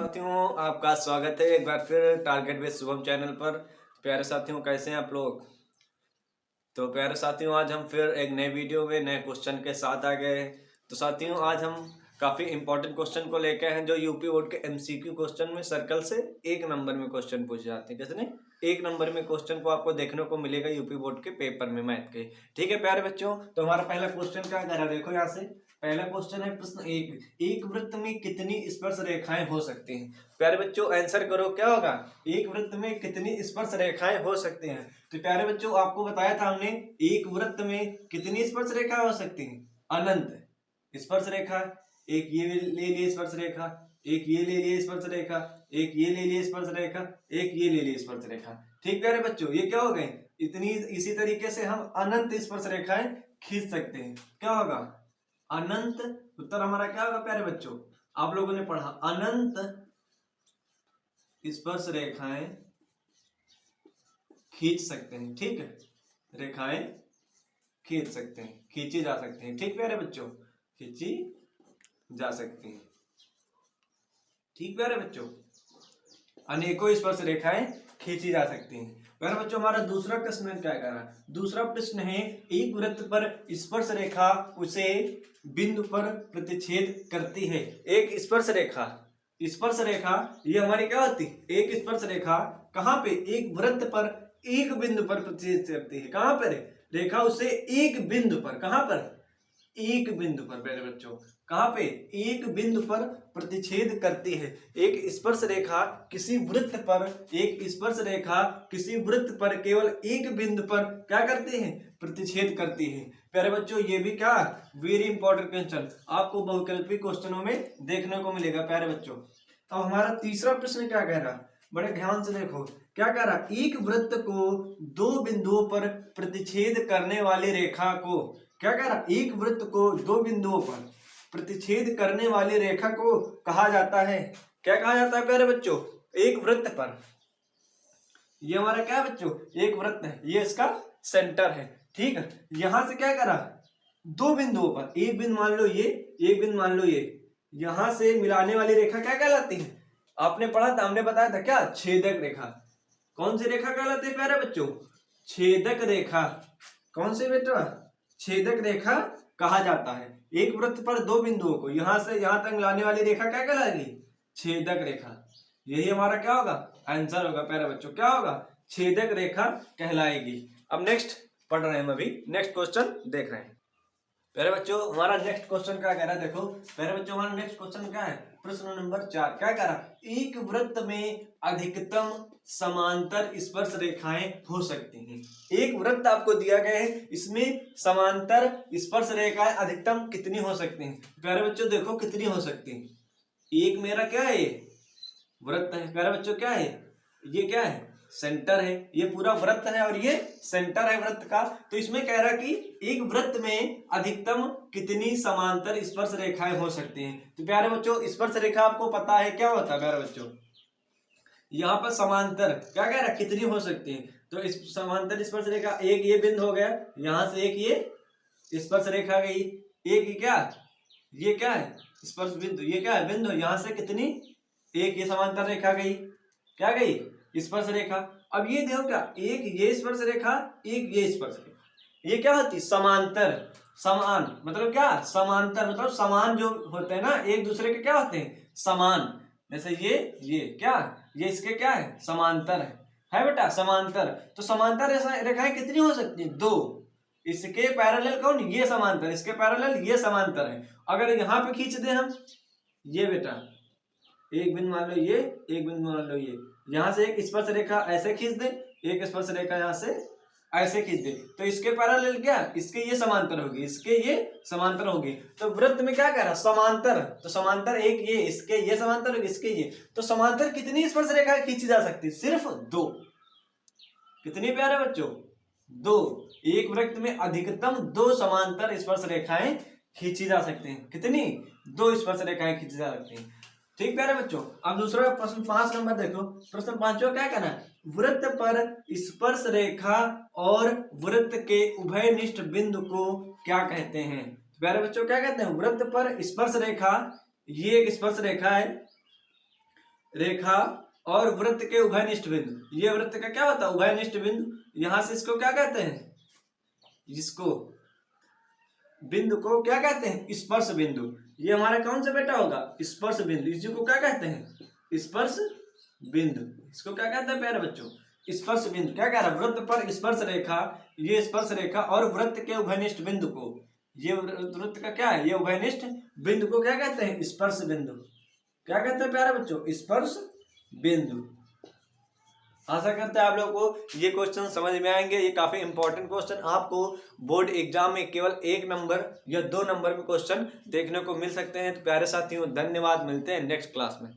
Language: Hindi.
साथियों, आपका स्वागत है एक बार फिर टारगेट विद शुभम चैनल पर। प्यारे साथियों, कैसे हैं आप लोग? तो प्यारे साथियों, आज हम फिर एक नए वीडियो में नए क्वेश्चन के साथ आ गए हैं। तो साथियों, आज हम काफ़ी इंपॉर्टेंट क्वेश्चन को लेकर हैं जो यूपी बोर्ड के एमसीक्यू क्वेश्चन में सर्कल से 1 नंबर में क्वेश्चन पूछे जाते हैं। कितने? 1 नंबर में क्वेश्चन को आपको देखने को मिलेगा यूपी बोर्ड के पेपर में, मैथ के। ठीक है प्यारे बच्चों, तो हमारा पहला क्वेश्चन क्या कह रहा है, देखो यहाँ से पहला क्वेश्चन है प्रश्न 1, एक वृत्त में कितनी स्पर्श रेखाएं हो सकती हैं? प्यारे बच्चों आंसर करो, क्या होगा? एक वृत्त में कितनी स्पर्श रेखाएं हो सकती हैं? तो प्यारे बच्चों आपको बताया था हमने, एक वृत्त में कितनी स्पर्श रेखाएं हो सकती हैं? अनंत स्पर्श रेखा। एक ये ले लिए स्पर्श रेखा, एक ये ले लिए स्पर्श रेखा, एक ये ले लिए स्पर्श रेखा, एक ये ले लिए स्पर्श रेखा। ठीक प्यारे बच्चों, ये क्या हो गए? इतनी इसी तरीके से हम अनंत स्पर्श रेखाएं खींच सकते हैं। क्या होगा? अनंत। उत्तर हमारा क्या होगा प्यारे बच्चों? आप लोगों ने पढ़ा अनंत स्पर्श रेखाएं खींच सकते हैं। ठीक है, रेखाएं खींच सकते हैं, खींची जा सकते हैं। ठीक प्यारे बच्चों, खींची जा सकती हैं। ठीक प्यारे बच्चों, अनेकों स्पर्श रेखाएं खींची जा सकती हैं। प्यारे बच्चों, हमारा दूसरा प्रश्न क्या कह रहा है? दूसरा प्रश्न है, एक वृत्त पर स्पर्श रेखा उसे बिंदु पर प्रतिच्छेद करती है। एक स्पर्श रेखा, स्पर्श रेखा ये हमारी क्या होती है? एक स्पर्श रेखा कहाँ पे? एक वृत्त पर एक बिंदु पर प्रतिच्छेद करती है। कहाँ पर? रेखा उसे एक बिंदु पर, कहाँ पर? एक बिंदु पर प्यारे बच्चों, कहाँ पे? एक बिंदु पर प्रतिच्छेद करती है। एक स्पर्श रेखा किसी वृत्त पर, एक स्पर्श रेखा किसी वृत्त पर केवल एक बिंदु पर क्या करती है? प्रतिच्छेद करती है। प्यारे बच्चों, ये भी क्या वेरी इंपॉर्टेंट क्वेश्चन आपको बहुकल्पी क्वेश्चनों में देखने को मिलेगा प्यारे बच्चों। अब हमारा तीसरा प्रश्न क्या कह रहा? बड़े ध्यान से देखो, क्या कह रहा? एक वृत्त को 2 बिंदुओं पर प्रतिच्छेद करने वाली रेखा को, क्या कह रहा? एक वृत्त को 2 बिंदुओं पर प्रतिच्छेद करने वाली रेखा को कहा जाता है, क्या कहा जाता है प्यारे बच्चों? एक वृत्त पर, ये हमारा क्या है बच्चों? एक वृत्त है, ये इसका सेंटर है। ठीक है, यहां से क्या करा? 2 बिंदुओं पर, एक बिंदु मान लो ये, एक बिंदु मान लो ये, यहां से मिलाने वाली रेखा क्या कहलाती है? आपने पढ़ा था, हमने बताया था क्या? छेदक रेखा। कौन सी रेखा कहलाती है प्यारे बच्चों? छेदक रेखा। कौन सी बेटा? छेदक रेखा कहा जाता है। एक वृत्त पर 2 बिंदुओं को यहां से यहां तक मिलाने वाली रेखा क्या कहलाएगी? छेदक रेखा। यही हमारा क्या होगा? आंसर होगा प्यारे बच्चों, क्या होगा? छेदक रेखा कहलाएगी। अब नेक्स्ट पढ़ रहे हैं हम, अभी नेक्स्ट क्वेश्चन देख रहे हैं। प्यारे बच्चों, हमारा नेक्स्ट क्वेश्चन क्या कह रहा है? देखो प्यारे बच्चों, हमारा नेक्स्ट क्वेश्चन क्या है? प्रश्न नंबर 4 क्या कह रहा? एक वृत्त में अधिकतम समांतर स्पर्श रेखाएं हो सकती हैं। एक वृत्त आपको दिया गया है, इसमें समांतर स्पर्श रेखाएं अधिकतम कितनी हो सकती हैं? प्यारे बच्चों देखो कितनी हो सकती हैं। एक मेरा क्या है? वृत्त है। प्यारे बच्चों क्या है? ये क्या है? सेंटर है। ये पूरा वृत्त है और ये सेंटर है वृत्त का। तो इसमें कह रहा कि एक वृत्त में अधिकतम कितनी समांतर स्पर्श रेखाएं हो सकती हैं। तो प्यारे बच्चों, स्पर्श रेखा आपको पता है क्या होता है प्यारे बच्चों? यहाँ पर समांतर क्या कह रहा है? कितनी हो सकती है? तो इस समांतर स्पर्श रेखा, एक ये बिंदु हो गया, यहां से एक ये स्पर्श रेखा गई, एक क्या? ये क्या है? स्पर्श बिंदु। ये क्या है? बिंदु। यहां से कितनी? एक ये समांतर रेखा गई, क्या गई? स्पर्श रेखा। अब ये देखो क्या, एक ये स्पर्श रेखा, एक ये स्पर्श रेखा, ये क्या होती? समांतर। समान मतलब क्या? समांतर मतलब समान जो होते हैं ना एक दूसरे के, क्या होते हैं? समान। जैसे ये क्या? ये इसके क्या है? समांतर है बेटा, समांतर। तो समांतर रेखाएं कितनी हो सकती हैं? 2। इसके पैरेलल कौन? ये समांतर। इसके पैरेलल ये समांतर है। अगर यहाँ पे खींच दे हम, ये बेटा एक बिंदु मान लो ये, एक बिंदु मान लो ये, यहां से एक स्पर्श रेखा ऐसे खींच दे, एक स्पर्श रेखा यहां से ऐसे खींच दे, तो इसके पैरेलल क्या? इसके ये समांतर होगी, इसके ये समांतर होगी। तो वृत्त में क्या कह रहा? समांतर। तो समांतर एक ये, इसके ये समांतर होगी, इसके ये। तो समांतर कितनी स्पर्श रेखा खींची जा सकती है? सिर्फ 2। कितनी प्यारे बच्चों? 2। एक वृत्त में अधिकतम 2 समांतर स्पर्श रेखाएं खींची जा सकती हैं। कितनी? 2 स्पर्श रेखाएं खींची जा सकती हैं। ठीक प्यारे बच्चों, अब दूसरा प्रश्न 5 नंबर देखो। प्रश्न 5 क्या कहना है? वृत्त पर स्पर्श रेखा और वृत्त के उभयनिष्ठ बिंदु को क्या कहते हैं? प्यारे बच्चों क्या कहते हैं? वृत्त पर स्पर्श रेखा, ये एक स्पर्श रेखा है, रेखा और वृत्त के उभयनिष्ठ बिंदु। ये वृत्त का क्या होता है? उभयनिष्ठ बिंदु। यहां से इसको क्या कहते हैं? इसको बिंदु को क्या कहते हैं? स्पर्श बिंदु। ये हमारा कौन सा बेटा होगा? स्पर्श बिंदु। इसी को क्या कहते हैं? स्पर्श बिंदु। इसको क्या कहते हैं प्यारे बच्चों? स्पर्श बिंदु। क्या कह रहा है? वृत्त पर स्पर्श रेखा, ये स्पर्श रेखा और वृत्त के उभयनिष्ठ बिंदु को, ये वृत्त का क्या है? ये उभयनिष्ठ बिंदु को क्या कहते हैं? स्पर्श बिंदु। क्या कहते हैं प्यारे बच्चों? स्पर्श बिंदु। आशा करते हैं आप लोगों को ये क्वेश्चन समझ में आएंगे। ये काफी इंपॉर्टेंट क्वेश्चन, आपको बोर्ड एग्जाम में केवल 1 नंबर या 2 नंबर में क्वेश्चन देखने को मिल सकते हैं। तो प्यारे साथियों, धन्यवाद। मिलते हैं नेक्स्ट क्लास में।